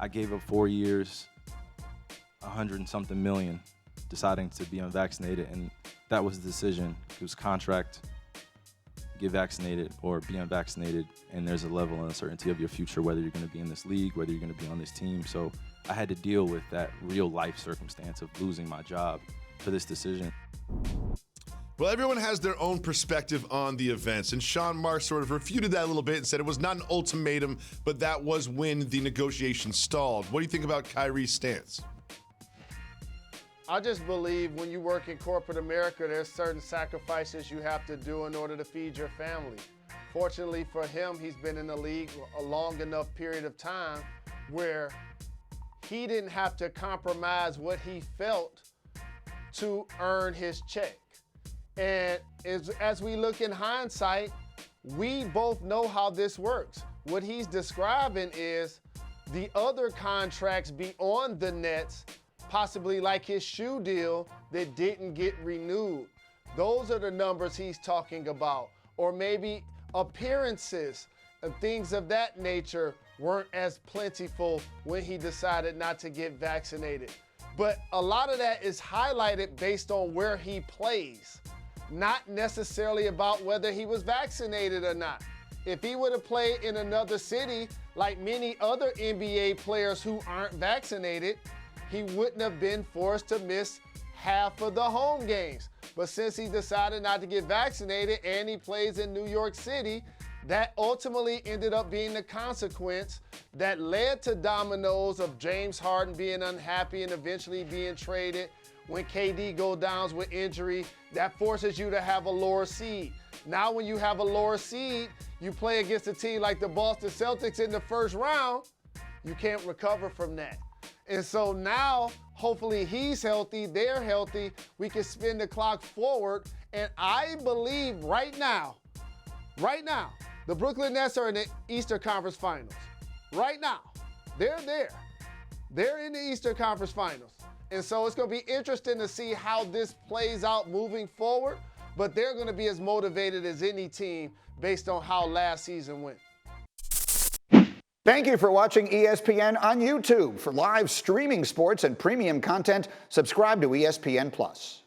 I gave up 4 years, 100 and something million, deciding to be unvaccinated, and that was the decision. It was contract, get vaccinated or be unvaccinated, and there's a level of uncertainty of your future, whether you're going to be in this league, whether you're going to be on this team. So I had to deal with that real life circumstance of losing my job for this decision. Well, everyone has their own perspective on the events, and Sean Marks sort of refuted that a little bit and said it was not an ultimatum, but that was when the negotiations stalled. What do you think about Kyrie's stance? I just believe when you work in corporate America, there's certain sacrifices you have to do in order to feed your family. Fortunately for him, he's been in the league a long enough period of time where he didn't have to compromise what he felt to earn his check. And as we look in hindsight, we both know how this works. What he's describing is the other contracts beyond the Nets, possibly like his shoe deal that didn't get renewed. Those are the numbers he's talking about. Or maybe appearances and things of that nature weren't as plentiful when he decided not to get vaccinated. But a lot of that is highlighted based on where he plays, not necessarily about whether he was vaccinated or not. If he would have played in another city like many other NBA players who aren't vaccinated, he wouldn't have been forced to miss half of the home games. But since he decided not to get vaccinated and he plays in New York City, that ultimately ended up being the consequence that led to dominoes of James Harden being unhappy and eventually being traded. When KD goes down with injury, that forces you to have a lower seed. Now when you have a lower seed, you play against a team like the Boston Celtics in the first round, you can't recover from that. And so now, hopefully he's healthy, they're healthy, we can spin the clock forward. And I believe right now, the Brooklyn Nets are in the Eastern Conference Finals. Right now, they're there. They're in the Eastern Conference Finals. And so it's going to be interesting to see how this plays out moving forward. But they're going to be as motivated as any team based on how last season went. Thank you for watching ESPN on YouTube. For live streaming sports and premium content, subscribe to ESPN+.